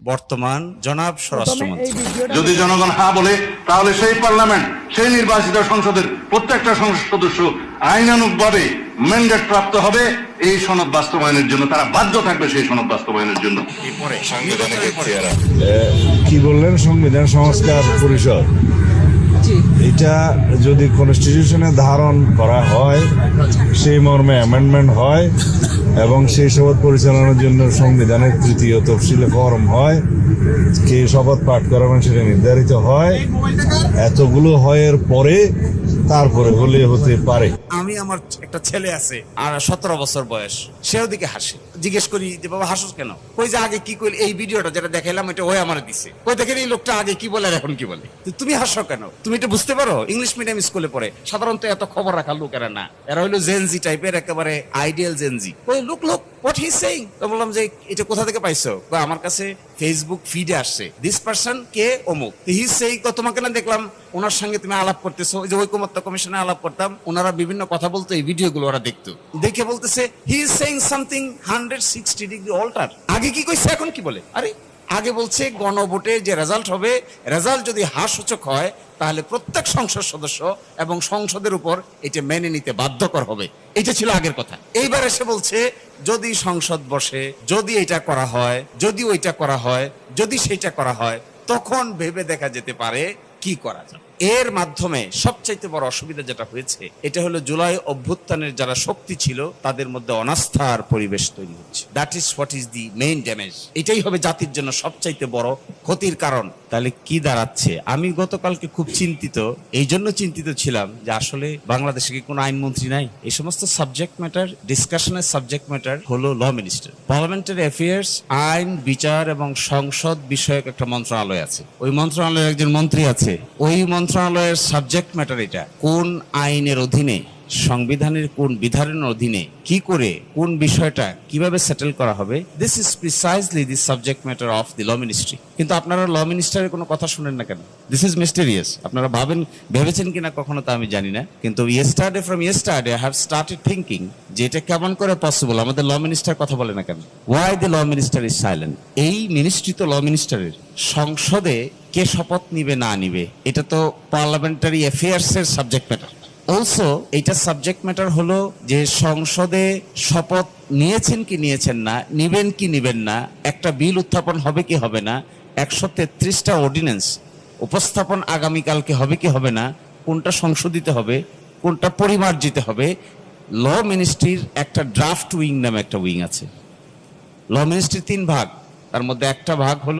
বর্তমান জনাব স্বরাষ্ট্রমন্ত্রী। যদি জনগণ হ্যাঁ বলে তাহলে সেই পার্লামেন্ট, সেই নির্বাচিত সংসদের প্রত্যেকটা সংসদ সদস্য আইনানুগভাবে ম্যান্ডেট প্রাপ্ত হবে এই সনদ বাস্তবায়নের জন্য। তারা বাধ্য থাকবে সেই সনদ বাস্তবায়নের জন্য। কি বললেন? সংবিধান সংস্কার পরিষদ, এটা যদি কনস্টিটিউশনে ধারণ করা হয়, সেই মর্মে অ্যামেন্ডমেন্ট হয় এবং সেই শপথ পরিচালনার জন্য সংবিধানের তৃতীয় তফসিলে ফরম হয়, কে শপথ পাঠ করাবেন সেটা নির্ধারিত হয়, এতগুলো হয়ের পরে তারপরে হলে হতে পারে। আমি আমার একটা ছেলে আছে আর 17 বছর বয়স, সেও দিকে হাসে। জিজ্ঞেস করি যে বাবা হাসোস কেন? কই যে আগে কি কইল, এই ভিডিওটা যেটা দেখাইলাম এটা ওই আমার দিছে। কই দেখেন এই লোকটা আগে কি বলে আর এখন কি বলে। তুমি হাসো কেন? তুমি এটা বুঝতে পারো? ইংলিশ মিডিয়াম স্কুলে পড়ে, সাধারণত এত খবর রাখার লোক এরা না, এরা হইলো জেনজি টাইপের, একেবারে আইডিয়াল জেনজি। কই look what he is saying. তো বললাম যে এটা কোথা থেকে পাইছো? কই আমার কাছে ফেসবুক ফিডে আসছে, দিস পারসন কে অমুক, হি ইজ সেইং। তো তোমাকে না দেখলাম ওনার সঙ্গে তুমি আলাপ করতেছো, যে ঐকমত্য কমিশনে আলাপ করতাম, ওনারা বিভিন্ন কথা বলতো, এই ভিডিওগুলো ওরা দেখতো, দেখে বলতেছে he is saying something 160 degree alter. আগে কি কইছে এখন কি বলে? আরে আগে বলছে গণভোটে যে রেজাল্ট হবে, রেজাল্ট যদি হাস্যসূচক হয় তাহলে প্রত্যেক সংসদ সদস্য এবং সংসদের উপর এটা মেনে নিতে বাধ্যকর হবে। এটা ছিল আগের কথা। এইবার এসে বলছে যদি সংসদ বসে, যদি এটা করা হয়, যদি ওইটা করা হয়, যদি সেটা করা হয়, তখন ভেবে দেখা যেতে পারে কি করা যায়। এর মাধ্যমে সবচাইতে বড় অসুবিধা যেটা হয়েছে, এটা হলো জুলাই অভ্যুত্থানের যারা শক্তি ছিল তাদের মধ্যে অনাস্থার পরিবেশ তৈরি হচ্ছে। That is what is the main damage. এটাই হবে জাতির জন্য সবচাইতে বড় ক্ষতির কারণ। তাহলে কি দাঁড়াচ্ছে? আমি গতকালকে খুব চিন্তিত, এই জন্য চিন্তিত ছিলাম যে আসলে বাংলাদেশে কি কোনো আইনমন্ত্রী নাই? এই সমস্ত সাবজেক্ট ম্যাটার, ডিসকাশনের সাবজেক্ট ম্যাটার হলো ল মিনিস্টার। পার্লামেন্টারি অ্যাফেয়ার্স, আইন, বিচার এবং সংসদ বিষয়ক একটা মন্ত্রণালয় আছে, ওই মন্ত্রণালয়ের একজন মন্ত্রী আছে, ওই মন্ত্রণালয়ের সাবজেক্ট ম্যাটার এটা। কোন আইনের অধীনে, সংবিধানের কোন বিধানের অধীনে কি করে কোন বিষয়টা কিভাবে সেটেল করা হবে, this is precisely the subject matter of the law ministry. কিন্তু আপনারা ল মিনিস্টারের কোনো কথা শুনেন না কেন? This is mysterious. আপনারা ভেবেছেন কিনা কখনো তা আমি জানি না, কিন্তু from yesterday I have started thinking যে এটা কেমন করে পসিবল, আমাদের ল মিনিস্টার কথা বলে না কেন? Why the law minister is silent? এই মিনিস্ট্রি তো ল মিনিস্টারের, সংসদে কে শপথ নিবে না নিবে এটা তো পার্লামেন্টারি অ্যাফেয়ার্স এর সাবজেক্ট ম্যাটার। অলসো এইটা সাবজেক্ট ম্যাটার হলো যে সংসদে শপথ নিয়েছেন কি নিয়েছেন না, নিবেন কি নিবেন না, একটা বিল উত্থাপন হবে কি হবে না, 133টা অর্ডিন্যান্স উপস্থাপন আগামীকালকে হবে কি হবে না, কোনটা সংশোধিত হবে, কোনটা পরিমার্জিত হবে। ল মিনিস্ট্রির একটা ড্রাফট উইং নামে একটা উইং আছে। ল মিনিস্ট্রির 3 ভাগ, তার মধ্যে একটা ভাগ হলো